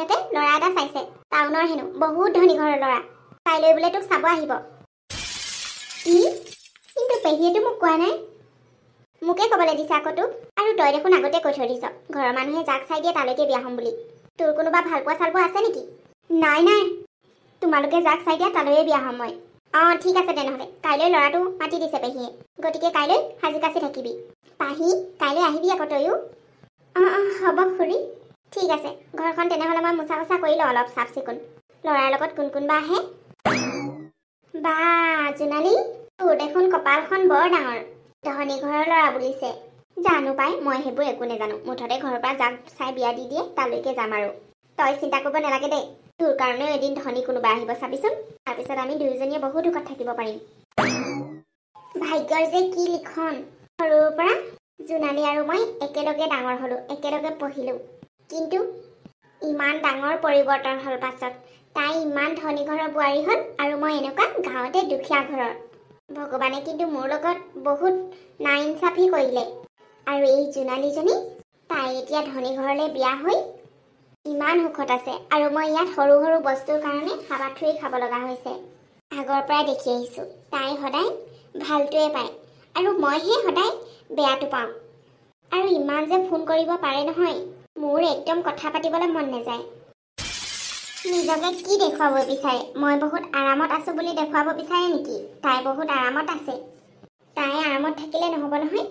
পেহীয়েকে ল'ৰা এটা চাইছে টাউনৰ হেনো বহুত ধনী ঘৰৰ ল'ৰা কাইলৈ বোলে তোক চাব আহিব কি কিন্তু পেহীয়েতো মোক কোৱা নাই মোকে ক'বলৈ দিছে আকৌ তোক আৰু তই দেখোন আগতে কৈ থৈ দিছ ঘৰৰ মানুহে যাক চাই দিয়ে তালৈকে বিয়া হ'ম বুলি তোৰ কোনোবা ভালপোৱা চালপোৱা আছে নেকি নাই নাই তোমালোকে যাক চাই দিয়া তালৈয়ে বিয়া হ'ম মই ঠিক আছে তেনেহ'লে কাইলৈ ল'ৰাটো মাতি দিছে পেহীয়ে গতিকে কাইলৈ সাজি কাচি থাকিবি পাহি কাইলৈ আহিবি আকৌ তয়ো হ'ব খুৰী ঠিক আছে ঘৰখন তেনেহ'লে মই মোচা মোচা কৰি লওঁ অলপ চাফ চিকুণ ল'ৰাৰ লগত কোন কোন বা আহে বা জোনালী তোৰ দেখোন কপালখন বৰ ডাঙৰ ধনী ঘৰৰ ল'ৰা বুলিছে জানো পাই মই সেইবোৰ একো নেজানো মুঠতে ঘৰৰ পৰা যাক চাই বিয়া দি দিয়ে তালৈকে যাম আৰু তই চিন্তা কৰিব নালাগে দেই তোৰ কাৰণেও এদিন ধনী কোনোবা আহিব চাবিচোন তাৰপিছত আমি দুয়োজনীয়ে বহু দুখত থাকিব পাৰিম ভাগ্যৰ যে কি লিখন সৰুৰ পৰা জোনালী আৰু মই একেলগে ডাঙৰ হ'লো একেলগে পঢ়িলো কিন্তু ইমান ডাঙৰ পৰিৱৰ্তন হ'ল পাছত তাই ইমান ধনী ঘৰৰ বোৱাৰী হ'ল আৰু মই এনেকুৱা গাঁৱতে দুখীয়া ঘৰৰ ভগৱানে কিন্তু মোৰ লগত বহুত নাইনচাফি কৰিলে আৰু এই জোনালীজনী তাই এতিয়া ধনী ঘৰলৈ বিয়া হৈ ইমান সুখত আছে আৰু মই ইয়াত সৰু সৰু বস্তুৰ কাৰণে হাবাথুৰি খাব লগা হৈছে আগৰ পৰাই দেখি আহিছোঁ তাই সদায় ভালটোৱে পায় আৰু মইহে সদায় বেয়াটো পাওঁ আৰু ইমান যে ফোন কৰিব পাৰে নহয় মোৰ একদম কথা পাতিবলৈ মন নাযায় নিজকে কি দেখুৱাব বিচাৰে মই বহুত আৰামত আছো বুলি দেখুৱাব বিচাৰে নেকি তাই বহুত আৰামত আছে তাই আৰামত থাকিলে নহ'ব নহয়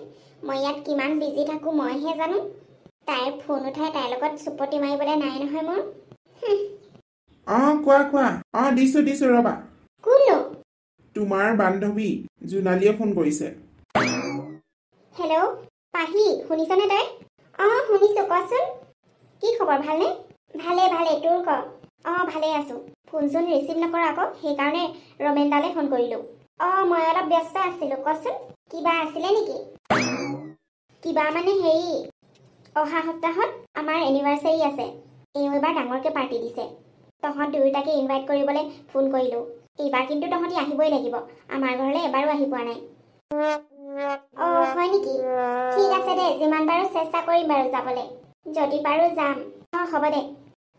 মই ইয়াত কিমান বিজি থাকোঁ মইহে জানো তাইৰ ফোন উঠাই তাইৰ লগত চুপতি মাৰিবলৈ নাই নহয় মোৰ কোৱা দিছো ৰবা কোননো তোমাৰ বান্ধৱী জোনালীয়ে ফোন কৰিছে হেল্ল' পাহি শুনিছনে তই শুনিছোঁ কচোন কি খবৰ ভালনে ভালে তোৰ ক ভালে আছোঁ ফোনচোন ৰিচিভ নকৰ আকৌ সেইকাৰণে ৰমেনদালৈ ফোন কৰিলোঁ মই অলপ ব্যস্ত আছিলোঁ কচোন কিবা আছিলে নেকি কিবা মানে হেৰি অহা সপ্তাহত আমাৰ এনিভাৰ্চাৰী আছে এইবাৰ ডাঙৰকৈ পাৰ্টি দিছে তহঁত দুয়োটাকে ইনভাইট কৰিবলৈ ফোন কৰিলোঁ এইবাৰ কিন্তু তহঁতি আহিবই লাগিব আমাৰ ঘৰলৈ এবাৰো আহি পোৱা নাই হয় নেকি ঠিক আছে দে যিমান পাৰোঁ চেষ্টা কৰিম বাৰু যাবলৈ যদি পাৰোঁ যাম হ'ব দে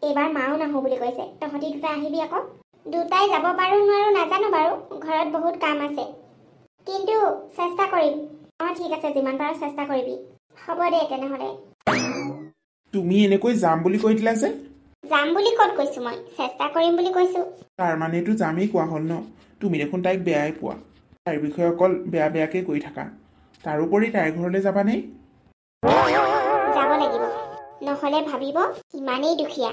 এইবাৰ মাও নাহোঁ বুলি কৈছে তহঁতি দুটা আহিবি আকৌ দুটাই যাব পাৰোঁ নোৱাৰোঁ নাজানো বাৰু ঘৰত বহুত কাম আছে কিন্তু চেষ্টা কৰিম ঠিক আছে যিমান পাৰোঁ চেষ্টা কৰিবি হ'ব দে তেনেহ'লে তুমি এনেকৈ যাম বুলি কৈ দিলা যে যাম বুলি ক'ত কৈছোঁ মই চেষ্টা কৰিম বুলি কৈছোঁ তাৰ মানেতো যামেই কোৱা হ'ল ন তুমি দেখোন তাইক বেয়াই পোৱা তাইৰ বিষয়ে অকল বেয়াকৈ কৈ থাকা তাৰোপৰি তাইৰ ঘৰলৈ যাবানে যাব লাগিব নহ'লে ভাবিব ইমানেই দুখীয়া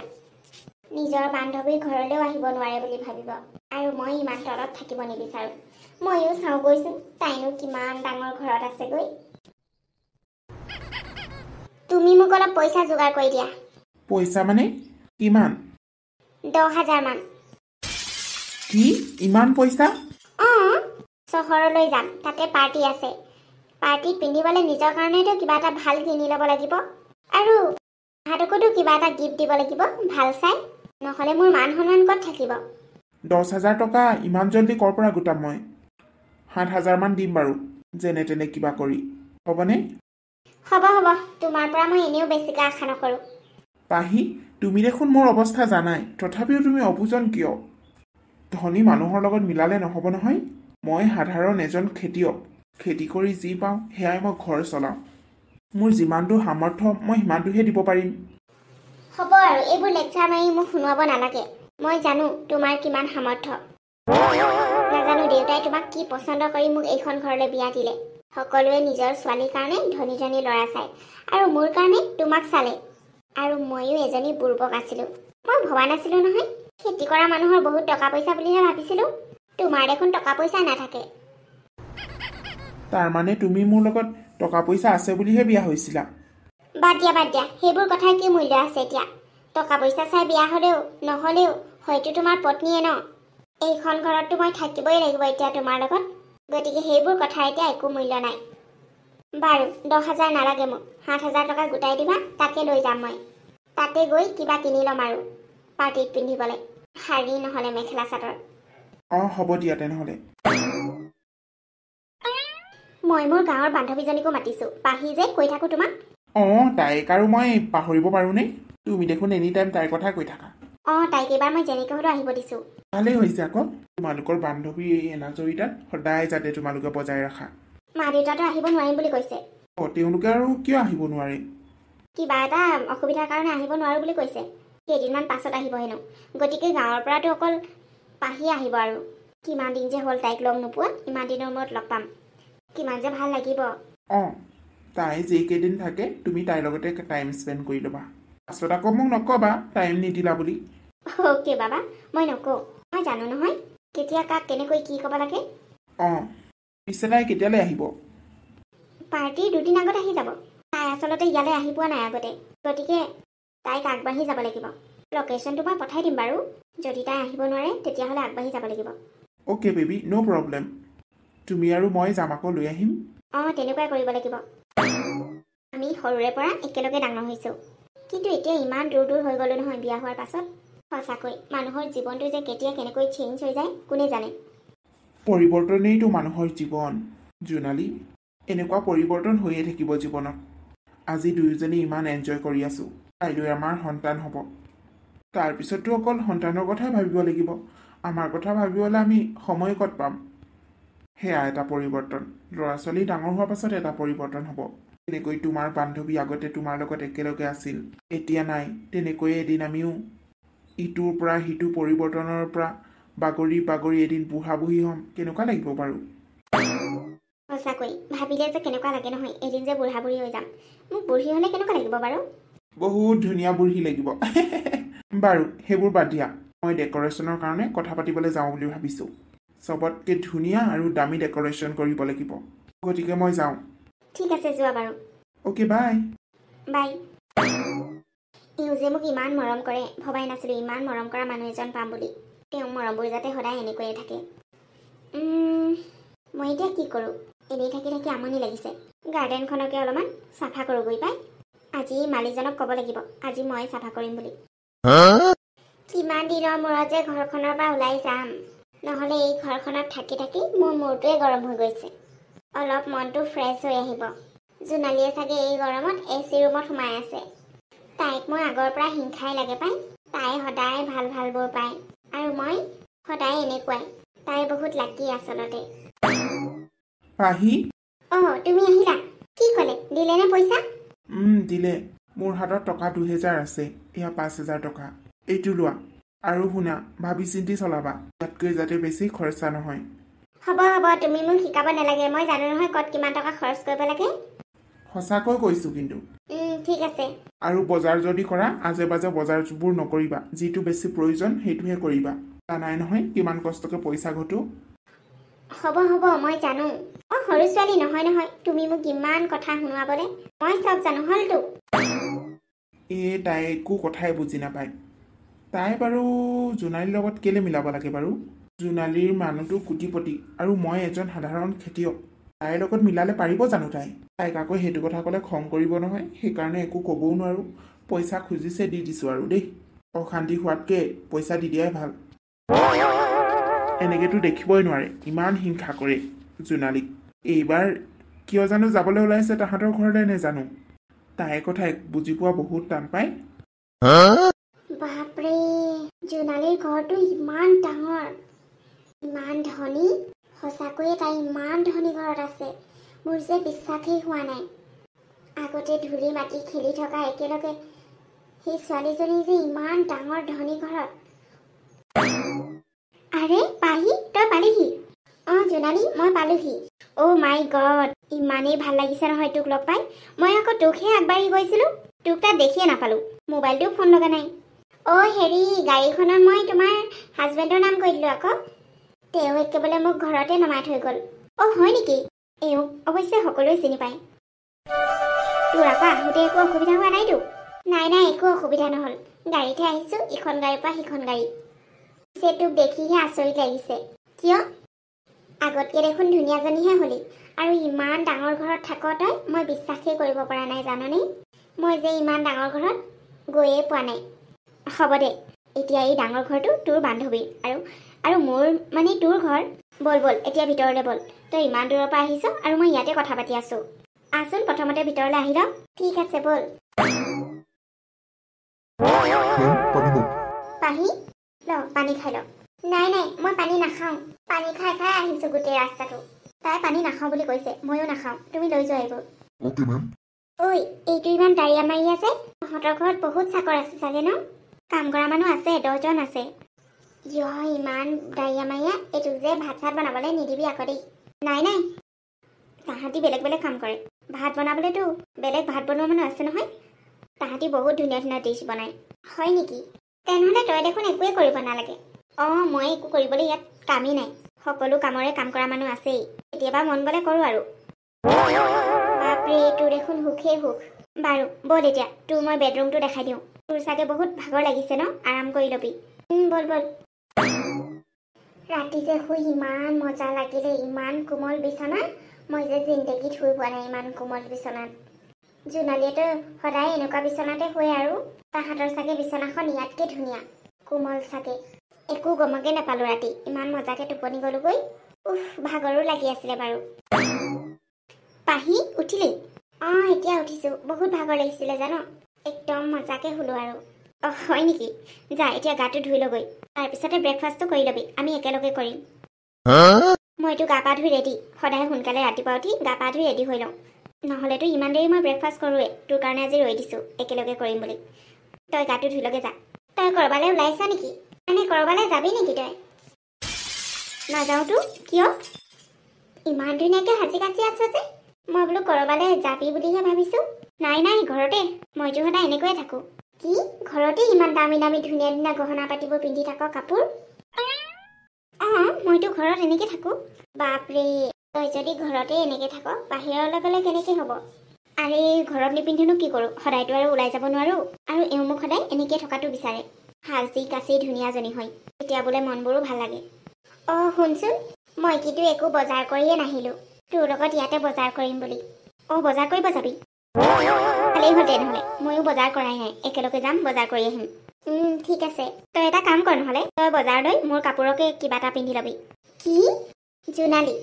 নিজৰ বান্ধৱীৰ ঘৰলৈও আহিব নোৱাৰে বুলি ভাবিব আৰু মই ইমান তলত থাকিব নিবিচাৰোঁ ময়ো চাওঁ গৈছোঁ তাইনো কিমান ডাঙৰ ঘৰত আছেগৈ তুমি মোক অলপ পইচা যোগাৰ কৰি দিয়া পইচা মানে কিমান 10,000 মান কি ইমান পইচা চহৰলৈ যাম তাতে পাৰ্টি আছে পাৰ্টিত পিন্ধিবলৈ নিজৰ কাৰণেতো কিবা এটা ভাল কিনি ল'ব লাগিব আৰু তাহাঁতকোতো কিবা এটা গিফ্ট দিব লাগিব ভাল চাই নহ'লে মোৰ মান সন্মান ক'ত থাকিব 10,000 টকা ইমান জল্দি ক'ৰ পৰা গোটাম মই 7,000 মান দিম বাৰু যেনে তেনে কিবা কৰি হ'বনে হ'ব তোমাৰ পৰা মই এনেও বেছিকৈ আশা নকৰোঁ পাহি তুমি দেখোন মোৰ অৱস্থা জানাই তথাপিও তুমি অবুজন কিয় ধনী মানুহৰ লগত মিলালে নহ'ব নহয় মই সাধাৰণ এজন খেতিয়ক খেতি কৰি যি পাওঁ সেয়াই মই ঘৰ চলাওঁ মোৰ যিমানটো সামৰ্থ্য মই সিমানটোহে দিব পাৰিম হ'ব আৰু এইবোৰ লেকচাৰ মাৰি মোক শুনোৱাব নালাগে মই জানো তোমাৰ কিমান সামৰ্থ্য নাজানো দেউতাই তোমাক কি পচন্দ কৰি মোক এইখন ঘৰলৈ বিয়া দিলে সকলোৱে নিজৰ ছোৱালীৰ কাৰণে ধনী ধনী ল'ৰা চায় আৰু মোৰ কাৰণে তোমাক চালে আৰু ময়ো এজনী বুৰ্বক আছিলোঁ মই ভবা নাছিলোঁ নহয় খেতি কৰা মানুহৰ বহুত টকা পইচা বুলিহে ভাবিছিলোঁ তোমাৰ দেখোন টকা পইচা নাথাকে তাৰ মানে তুমি মোৰ লগত টকা পইচা আছে বুলিহে বিয়া হৈছিলা বাদ দিয়া সেইবোৰ কথাৰ কি মূল্য আছে এতিয়া টকা পইচা চাই বিয়া হ'লেও নহ'লেও হয়তো তোমাৰ পত্নীয়ে ন এইখন ঘৰততো মই থাকিবই লাগিব এতিয়া তোমাৰ লগত গতিকে সেইবোৰ কথাৰ এতিয়া একো মূল্য নাই বাৰু 10,000 নালাগে মোক 7,000 টকা গোটাই দিবা তাকে লৈ যাম মই তাতে গৈ কিবা কিনি ল'ম আৰু পাৰ্টিত পিন্ধিবলৈ শাৰী নহ'লে মেখেলা চাদৰ হ'ব দিয়া তেনেহ'লে মই মোৰ গাঁৱৰ বান্ধৱীজনীকো মাতিছোঁ পাহি যে কৈ থাকোঁ তোমাক তাইক আৰু মই পাহৰিব পাৰোঁনে তুমি দেখোন এনি টাইম তাইৰ কথা কৈ থাকা তাইক এইবাৰ মই যেনেকৈ হ'লেও আহিব দিছোঁ ভালেই হৈছে আকৌ তোমালোকৰ বান্ধৱী এই এনাজৰিতাত সদায় যাতে তোমালোকে বজাই ৰাখা মা দেউতাতো আহিব নোৱাৰিম বুলি কৈছে তেওঁলোকে আৰু কিয় আহিব নোৱাৰে কিবা এটা অসুবিধাৰ কাৰণে আহিব নোৱাৰোঁ বুলি কৈছে কেইদিনমান পাছত আহিব হেনো গতিকে গাঁৱৰ পৰাতো অকল পাহি আহিব আৰু কিমান দিন যে হ'ল তাইক লগ নোপোৱা ইমান দিনৰ মূৰত লগ পাম কিমান যে ভাল লাগিব তাই যেইকেইদিন থাকে তুমি তাইৰ লগতে টাইম স্পেণ্ড কৰি ল'বা পাছত আকৌ মোক নক'বা টাইম নিদিলা বুলি অ'কে বাবা মই নকওঁ মই জানো নহয় কেতিয়া কাক কেনেকৈ কি ক'ব লাগে পিছে তাই কেতিয়ালৈ আহিব পাৰ্টিৰ দুদিন আগত আহি যাব তাই আচলতে ইয়ালৈ আহি পোৱা নাই আগতে গতিকে তাইক আগবাঢ়ি যাব লাগিব লোকেশ্যনটো মই পঠাই দিম বাৰু যদি তাই আহিব নোৱাৰে তেতিয়াহ'লে আগবাঢ়ি যাব লাগিব অ'কে বেবি ন' প্ৰব্লেম তুমি আৰু মই যাম আকৌ লৈ আহিম তেনেকুৱাই কৰিব লাগিব আমি সৰুৰে পৰা একেলগে ডাঙৰ হৈছোঁ কিন্তু এতিয়া ইমান দূৰ দূৰ হৈ গ'লো নহয় বিয়া হোৱাৰ পাছত সঁচাকৈ মানুহৰ জীৱনটো যে কেতিয়া কেনেকৈ চেঞ্জ হৈ যায় কোনে জানে পৰিৱৰ্তনেইতো মানুহৰ জীৱন জোনালী এনেকুৱা পৰিৱৰ্তন হৈয়ে থাকিব জীৱনত আজি দুয়োজনী ইমান এনজয় কৰি আছোঁ কাইলৈ আমাৰ সন্তান হ'ব তাৰপিছততো অকল সন্তানৰ কথাই ভাবিব লাগিব আমাৰ কথা ভাবিবলৈ আমি সময় ক'ত পাম সেয়া এটা পৰিৱৰ্তন ল'ৰা ছোৱালী ডাঙৰ হোৱাৰ পাছত এটা পৰিৱৰ্তন হ'ব তেনেকৈ তোমাৰ বান্ধৱী আগতে তোমাৰ লগত একেলগে আছিল এতিয়া নাই তেনেকৈয়ে এদিন আমিও ইটোৰ পৰা সিটো পৰিৱৰ্তনৰ পৰা বাগৰি বাগৰি এদিন বুঢ়া বুঢ়ী হ'ম কেনেকুৱা লাগিব বাৰু সঁচাকৈ ভাবিলে যে কেনেকুৱা লাগে নহয় এদিন যে বুঢ়া বুঢ়ী হৈ যাম মোক বুঢ়ী হ'লে কেনেকুৱা লাগিব বাৰু বহুত ধুনীয়া বুঢ়ী লাগিব বাৰু সেইবোৰ বাদ দিয়া মই ডেক'ৰেশ্যনৰ কাৰণে কথা পাতিবলৈ যাওঁ বুলি ভাবিছোঁ চবতকৈ ধুনীয়া আৰু দামী ডেক'ৰেশ্যন কৰিব লাগিব গতিকে মই যাওঁ ঠিক আছে যোৱা বাৰু অ'কে বাই বাই এওঁ যে মোক ইমান মৰম কৰে ভবাই নাছিলোঁ ইমান মৰম কৰা মানুহ এজন পাম বুলি তেওঁ মৰমবোৰ যাতে সদায় এনেকৈয়ে থাকে মই এতিয়া কি কৰোঁ এনেই থাকি থাকি আমনি লাগিছে গাৰ্ডেনখনকে অলপমান চাফা কৰোঁ গৈ পাই আজি মালিকজনক ক'ব লাগিব আজি মই চাফা কৰিম বুলি কিমান দিনৰ মূৰত যে ঘৰখনৰ পৰা ওলাই যাম নহ'লে এই ঘৰখনত থাকি থাকি মোৰ মূৰটোৱে গৰম হৈ গৈছে অলপ মনটো ফ্ৰেছ হৈ আহিব জোনালীয়ে চাগে এই গৰমত AC ৰুমত সোমাই আছে তাইক মই আগৰ পৰা হিংসাই লাগে পাই তাই সদায় ভাল ভালবোৰ পায় আৰু মই সদায় এনেকুৱাই তাই বহুত লাকি আচলতে পাহি তুমি আহিলা কি ক'লে দিলেনে পইচা দিলে মোৰ হাতত টকা 2000 আছে এয়া 5000 টকা এইটো লোৱা আৰু শুনা ভাবি চিন্তি চলাবা তাতকৈ যাতে বেছি খৰচা নহয় হ'ব তুমি মোক শিকাব নালাগে মই জানো নহয় ক'ত কিমান টকা খৰচ কৰিব লাগে সঁচাকৈ কৈছোঁ কিন্তু ঠিক আছে আৰু বজাৰ যদি কৰা আজে বাজে বজাৰবোৰ নকৰিবা যিটো বেছি প্ৰয়োজন সেইটোহে কৰিবা জানাই নহয় কিমান কষ্টকৈ পইচা ঘটো হ'ব মই জানো সৰু ছোৱালী নহয় তুমি মোক ইমান কথা শুনোৱাবলৈ মই চব জানো হ'লতো তাই একো কথাই বুজি নাপায় তাই বাৰু জোনালীৰ লগত কেলে মিলাব লাগে বাৰু জোনালীৰ মানুহটো কোটিপতি আৰু মই এজন সাধাৰণ খেতিয়ক তাইৰ লগত মিলালে পাৰিব জানো তাইক আকৌ সেইটো কথা ক'লে খং কৰিব নহয় সেইকাৰণে একো ক'বও নোৱাৰোঁ পইচা খুজিছে দি দিছোঁ আৰু দেই অশান্তি হোৱাতকৈ পইচা দি দিয়াই ভাল এনেকৈতো দেখিবই নোৱাৰে ইমান হিংসা কৰে জোনালীক এইবাৰ কিয় জানো যাবলৈ ওলাইছে তাহাঁতৰ ঘৰলৈ নেজানো তাইৰ কথা বুজি পোৱা বহুত টান পায় বাপৰে জোনালীৰ ঘৰটো ইমান ডাঙৰ ইমান ধনী সঁচাকৈয়ে তাই ইমান ধনী ঘৰত আছে মোৰ যে বিশ্বাসেই হোৱা নাই আগতে ধূলি মাটি খেলি থকা একেলগে সেই ছোৱালীজনী যে ইমান ডাঙৰ ধনী ঘৰত আৰে পাহি তই পালিহি জোনালী মই পালোহি মাই গড ইমানেই ভাল লাগিছে নহয় তোক লগ পাই মই আকৌ তোকহে আগবাঢ়ি গৈছিলোঁ তোক তাত দেখিয়ে নাপালোঁ মোবাইলটো ফোন লগা নাই হেৰি গাড়ীখনত মই তোমাৰ হাজবেণ্ডৰ নাম কৈ দিলোঁ আকৌ তেওঁ একেবাৰে মোক ঘৰতে নমাই থৈ গ'ল হয় নেকি এওঁক অৱশ্যে সকলোৱে চিনি পায় তোৰ আকৌ আহোঁতে একো অসুবিধা হোৱা নাইতো নাই একো অসুবিধা নহ'ল গাড়ীতহে আহিছোঁ ইখন গাড়ীৰ পৰা সিখন গাড়ী পিছে তোক দেখিহে আচৰিত লাগিছে কিয় আগতকৈ দেখোন ধুনীয়াজনীহে হ'লি আৰু ইমান ডাঙৰ ঘৰত থাক তই মই বিশ্বাসেই কৰিব পৰা নাই জাননে মই যে ইমান ডাঙৰ ঘৰত গৈয়ে পোৱা নাই হ'ব দে এতিয়া এই ডাঙৰ ঘৰটো তোৰ বান্ধৱীৰ আৰু মোৰ মানে তোৰ ঘৰ বল এতিয়া ভিতৰলৈ বল তই ইমান দূৰৰ পৰা আহিছ আৰু মই ইয়াতে কথা পাতি আছোঁ আচোন প্ৰথমতে ভিতৰলৈ আহি ল ঠিক আছে বল পাহি ল পানী খাই ল নাই নাই মই পানী নাখাওঁ পানী খাই খাই আহিছোঁ গোটেই ৰাস্তাটো তাই পানী নাখাওঁ বুলি কৈছে ময়ো নাখাওঁ তুমি লৈ যোৱা এইবোৰ ওকে মেম ঐ এইটো ইমান দাৰিয়া মাৰি আছে তহঁতৰ ঘৰত বহুত চাকৰ আছে চাগে ন কাম কৰা মানুহ আছে 10 জন আছে ইমান দাৰিয়া মাৰিয়া এইটোক যে ভাত চাত বনাবলৈ নিদিবি আকৌ দেই নাই নাই তাহাঁতি বেলেগ বেলেগ কাম কৰে ভাত বনাবলৈতো বেলেগ ভাত বনোৱা মানুহ আছে নহয় তাহাঁতি বহুত ধুনীয়া ধুনীয়া ডিছ বনায় হয় নেকি তেনেহ'লে তই দেখোন একোৱেই কৰিব নালাগে মই একো কৰিবলৈ ইয়াত কামেই নাই সকলো কামৰে কাম কৰা মানুহ আছেই কেতিয়াবা মন গ'লে কৰোঁ আৰু বাপৰে তোৰ দেখোন সুখেই সুখ বাৰু ব'ল এতিয়া তোৰ মই বেডৰুমটো দেখাই দিওঁ তোৰ চাগে বহুত ভাগৰ লাগিছে ন আৰাম কৰি ল'বি ব'ল ব'ল ৰাতি যে শুই ইমান মজা লাগিলে ইমান কোমল বিচনা মই যে জিন্দগীত শুই পোৱা নাই ইমান কোমল বিচনাত জোনালীয়েতো সদায় এনেকুৱা বিচনাতে শুৱে আৰু তাহাঁতৰ চাগে বিচনাখন ইয়াতকৈ ধুনীয়া কোমল চাগে একো গমকে নাপালোঁ ৰাতি ইমান মজাকৈ টোপনি গ'লোগৈ ভাগৰো লাগি আছিলে বাৰু পাহি উঠিলি এতিয়া উঠিছোঁ বহুত ভাগৰ লাগিছিলে জানো একদম মজাকৈ শুলোঁ আৰু হয় নেকি যা এতিয়া গাটো ধুই ল'গৈ তাৰপিছতে ব্ৰেকফাষ্টটো কৰি ল'বি আমি একেলগে কৰিম মইতো গা পা ধুই ৰেডি সদায় সোনকালে ৰাতিপুৱা উঠি গা পা ধুই ৰেডি হৈ লওঁ নহ'লেতো ইমান দেৰি মই ব্ৰেকফাষ্ট কৰোঁৱে তোৰ কাৰণে আজি ৰৈ দিছোঁ একেলগে কৰিম বুলি তই গাটো ধুই লগে যা তই ক'ৰবালৈ ওলাইছ নেকি মানে ক'ৰবালৈ যাবি নেকি তই নাযাওঁতো কিয় ইমান ধুনীয়াকৈ সাজি কাচি আছ যে মই বোলো ক'ৰবালৈ যাবি বুলিহে ভাবিছোঁ নাই নাই ঘৰতে মইতো সদায় এনেকৈয়ে থাকোঁ কি ঘৰতে ইমান দামী দামী ধুনীয়া ধুনীয়া গহনা পাতিবোৰ পিন্ধি থাক কাপোৰ মইতো ঘৰত এনেকৈ থাকোঁ বাপৰে তই যদি ঘৰতে এনেকৈ থাক বাহিৰলৈ গ'লে কেনেকৈ হ'ব আৰে ঘৰত নিপিন্ধিনো কি কৰোঁ সদায়তো আৰু ওলাই যাব নোৱাৰোঁ আৰু এওঁ মোক সদায় এনেকৈ থকাটো বিচাৰে সাজি কাচি ধুনীয়াজনী হয় তেতিয়া বোলে মনবোৰো ভাল লাগে শুনচোন মই কিন্তু একো বজাৰ কৰিয়ে নাহিলোঁ তোৰ লগত ইয়াতে বজাৰ কৰিম বুলি বজাৰ কৰিব যাবি ভালেই হ'ল তেনেহ'লে ময়ো বজাৰ কৰাই নাই একেলগে যাম বজাৰ কৰি আহিম ঠিক আছে তই এটা কাম কৰ নহ'লে তই বজাৰলৈ মোৰ কাপোৰকে কিবা এটা পিন্ধি ল'বি কি জোনালী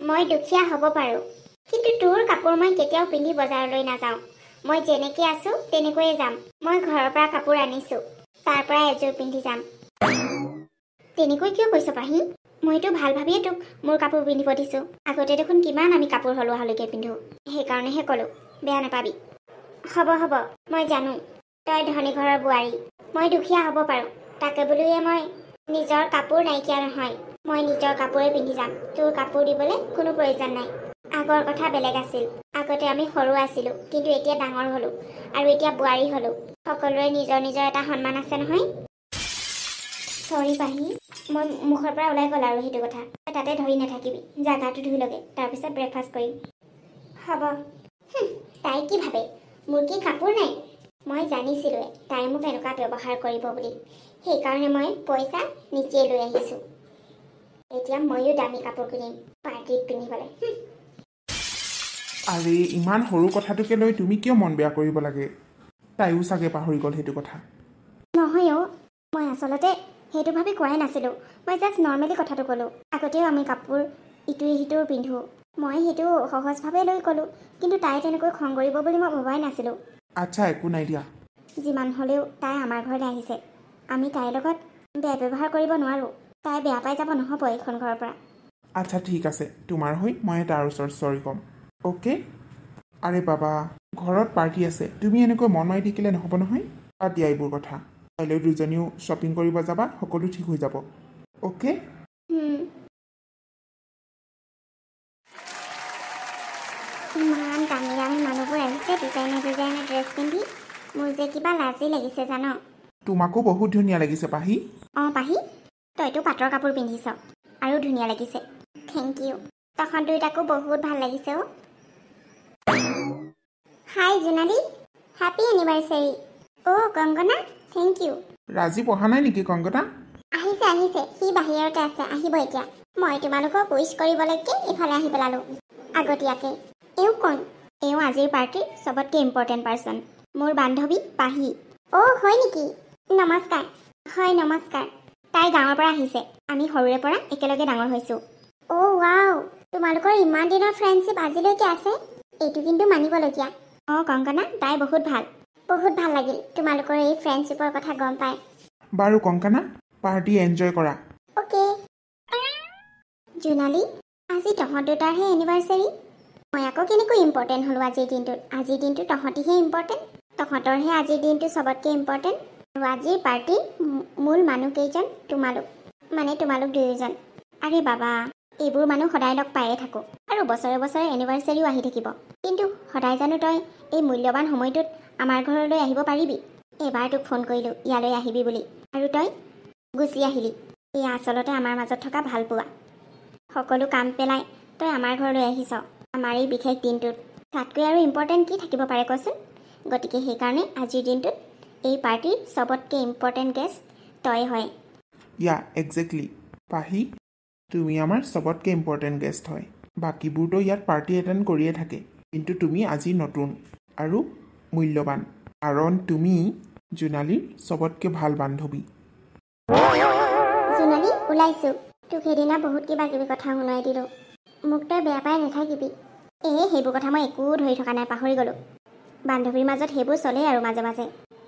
মই দুখীয়া হ'ব পাৰোঁ কিন্তু তোৰ কাপোৰ মই কেতিয়াও পিন্ধি বজাৰলৈ নাযাওঁ মই যেনেকৈ আছোঁ তেনেকৈয়ে যাম মই ঘৰৰ পৰা কাপোৰ আনিছোঁ তাৰ পৰা এযোৰ পিন্ধি যাম তেনেকৈ কিয় কৈছ পাহি মইতো ভাল ভাবিয়ে তোক মোৰ কাপোৰ পিন্ধিব দিছোঁ আগতে দেখোন কিমান আমি কাপোৰ সলোৱা সলুকৈ পিন্ধোঁ সেইকাৰণেহে ক'লোঁ বেয়া নাপাবি হ'ব হ'ব মই জানো তই ধনী ঘৰৰ বোৱাৰী মই দুখীয়া হ'ব পাৰোঁ তাকে বুলিয়ে মই নিজৰ কাপোৰ নাইকিয়া নহয় মই নিজৰ কাপোৰে পিন্ধি যাম তোৰ কাপোৰ দিবলৈ কোনো প্ৰয়োজন নাই আগৰ কথা বেলেগ আছিল আগতে আমি সৰু আছিলোঁ কিন্তু এতিয়া ডাঙৰ হ'লোঁ আৰু এতিয়া বোৱাৰী হ'লোঁ সকলোৰে নিজৰ নিজৰ এটা সন্মান আছে নহয় চৰি পাহি মই মুখৰ পৰা ওলাই গ'ল আৰু সেইটো কথা তই তাতে ধৰি নাথাকিবি জাগাটো ধুই লগে তাৰপিছত ব্ৰেকফাষ্ট কৰিম হ'ব তাই কি ভাবে মোৰ কি কাপোৰ নাই মই জানিছিলোঁৱে তাই মোক এনেকুৱা ব্যৱহাৰ কৰিব বুলি সেইকাৰণে মই পইচা নিজে লৈ আহিছোঁ এতিয়া ময়ো দামী কাপোৰ কিনিম পাৰ্টিত পিন্ধিবলৈ আৰে ইমান সৰু কথাটোকে লৈ তুমি কিয় মন বেয়া কৰিব লাগে তাইও চাগে পাহৰি গ'ল সেইটো কথা নহয় মই আচলতে সেইটো ভাবি কোৱাই নাছিলোঁ মই জাষ্ট নৰ্মেলি কথাটো ক'লোঁ আগতেও আমি কাপোৰ ইটোৱে সিটোৰ পিন্ধোঁ মই সেইটো সহজভাৱে লৈ ক'লোঁ কিন্তু তাই তেনেকৈ খং কৰিব বুলি মই ভবাই নাছিলোঁ আচ্ছা একো নাই দিয়া যিমান হ'লেও তাই আমাৰ ঘৰলৈ আহিছে আমি তাইৰ লগত বেয়া ব্যৱহাৰ কৰিব নোৱাৰোঁ তাই বেয়া পাই যাব নহ'ব এইখন ঘৰৰ পৰা আচ্ছা ঠিক আছে তোমাৰ হৈ মই তাৰ ওচৰত চৰি ক'ম অ'কে আৰে বাবা ঘৰত পাৰ্টি আছে তুমি এনেকৈ মন মাৰি থাকিলে নহ'ব নহয় বাদ দিয়া এইবোৰ কথা কাইলৈ দুজনীও শ্বপিং কৰিব যাবা সকলো ঠিক হৈ যাব অ'কে ইমান দামী দামী মানুহবোৰ আহিছে ডিজাইনাৰ ড্ৰেছ পিন্ধি মোৰ যে কিবা লাজেই লাগিছে জানো তোমাকো বহুত ধুনীয়া লাগিছে পাহি পাহি তইতো পাটৰ কাপোৰ পিন্ধিছ আৰু ধুনীয়া লাগিছে থেংক ইউ তখন দুইটাকো বহুত ভাল লাগিছে হাই জোনালী হেপী এনিভাৰ্চাৰী কংগনা থেংক ইউ ৰাজীৱ অহা নাই নেকি কংগনা আহিছে সি বাহিৰতে আছে আহিব এতিয়া মই তোমালোকক উইচ কৰিবলৈকে ইফালে আহি পেলালোঁ আগতীয়াকৈ এওঁ কোন এওঁ আজিৰ পাৰ্টিৰ চবতকৈ ইম্পৰ্টেণ্ট পাৰ্চন মোৰ বান্ধৱী পাহি হয় নেকি নমস্কাৰ হয় নমস্কাৰ তাই গাঁৱৰ পৰা আহিছে আমি সৰুৰে পৰা একেলগে ডাঙৰ হৈছোঁ ৱাও তোমালোকৰ ইমান দিনৰ ফ্ৰেণ্ডশ্বিপ আজিলৈকে আছে এইটো কিন্তু মানিবলগীয়া কংকনা তাই বহুত ভাল লাগিল তোমালোকৰ এই ফ্ৰেণ্ডশ্বিপৰ কথা গম পাই বাৰু কংকনা, পাৰ্টি এনজয় কৰা। অ'কে। জোনালী, আজি তহঁত দুটাৰহে এনিভাৰ্চাৰী। মই আকৌ কেনেকৈ ইম্পৰ্টেণ্ট হ'লোঁ আজিৰ দিনটোত? আজিৰ দিনটো তহঁতিহে ইম্পৰ্টেণ্ট। তহঁতৰহে আজিৰ দিনটো চবতকৈ ইম্পৰ্টেণ্ট। আৰু আজিৰ পাৰ্টিৰ মূল মানুহকেইজন তোমালোক দুয়োজন। আৰে বাবা, এইবোৰ মানুহ সদায় লগ পায়ে থাকোঁ আৰু বছৰে বছৰে এনিভাৰ্চাৰীও আহি থাকিব, কিন্তু সদায় জানো তই এই মূল্যৱান সময়টোত আমাৰ ঘৰলৈ আহিব পাৰিবি? এবাৰ তোক ফোন কৰিলোঁ ইয়ালৈ আহিবি বুলি, আৰু তই গুচি আহিলি। এয়া আচলতে আমাৰ মাজত থকা ভালপোৱা। সকলো কাম পেলাই তই আমাৰ ঘৰলৈ আহিছ আমাৰ এই বিশেষ দিনটোত। তাতকৈ আৰু ইম্পৰ্টেণ্ট কি থাকিব পাৰে কচোন? গতিকে সেইকাৰণে আজিৰ দিনটোত এই পাৰ্টিৰ চবতকৈ ইম্পৰ্টেণ্ট গেষ্ট তই হয়। ইয়া একজেক্টলি পাহি, তুমি আমাৰ চবতকৈ ইম্পৰ্টেণ্ট গেষ্ট হয়। বাকীবোৰতো ইয়াত পাৰ্টি এটেণ্ড কৰিয়ে থাকে, কিন্তু তুমি আজি নতুন আৰু মূল্যৱান, কাৰণ তুমি জোনালীৰ চবতকৈ ভাল বান্ধৱী। জোনালী, ওলাইছোঁ। তোক সেইদিনা বহুত কিবা কিবি কথা শুনাই দিলোঁ। মোক তই বেয়া পাই নাথাকিবি। সেইবোৰ কথা মই একো ধৰি থকা নাই, পাহৰি গ'লোঁ। বান্ধৱীৰ মাজত সেইবোৰ চলেই আৰু মাজে মাজে।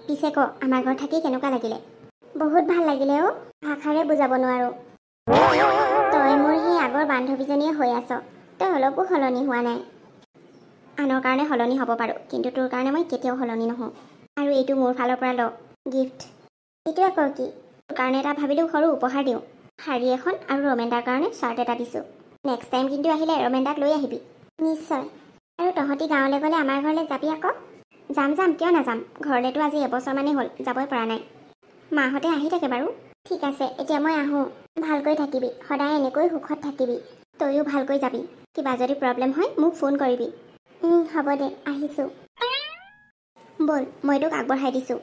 পিছে ক, আমাৰ ঘৰত থাকি কেনেকুৱা লাগিলে? বহুত ভাল লাগিলে অ', ভাষাৰে বুজাব নোৱাৰোঁ। তই মোৰ সেই আগৰ বান্ধৱীজনীয়ে হৈ আছ। তই অলপো সলনি হোৱা নাই। আনৰ কাৰণে সলনি হ'ব পাৰোঁ, কিন্তু তোৰ কাৰণে মই কেতিয়াও সলনি নহওঁ। আৰু এইটো মোৰ ফালৰ পৰা ল গিফ্ট। এইটো আকৌ কি? তোৰ কাৰণে এটা ভাবিলোঁ সৰু উপহাৰ দিওঁ। শাৰী এখন আৰু ৰমেন্দাৰ কাৰণে শ্বাৰ্ট এটা দিছোঁ। নেক্সট টাইম কিন্তু আহিলে ৰমেন্দাক লৈ আহিবি। নিশ্চয়। আৰু তহঁতি গাঁৱলৈ গ'লে আমাৰ ঘৰলৈ যাবি আকৌ। যাম, কিয় নাযাম? ঘৰলৈতো আজি এবছৰমানেই হ'ল, যাবই পৰা নাই। মাহঁতে আহি থাকে বাৰু। ঠিক আছে, এতিয়া মই আহোঁ। ভালকৈ থাকিবি, সদায় এনেকৈ সুখত থাকিবি। তয়ো ভালকৈ যাবি। কিবা যদি প্ৰব্লেম হয় মোক ফোন কৰিবি। হ'ব দে, আহিছোঁ। ব'ল, মই তোক আগবঢ়াই দিছোঁ।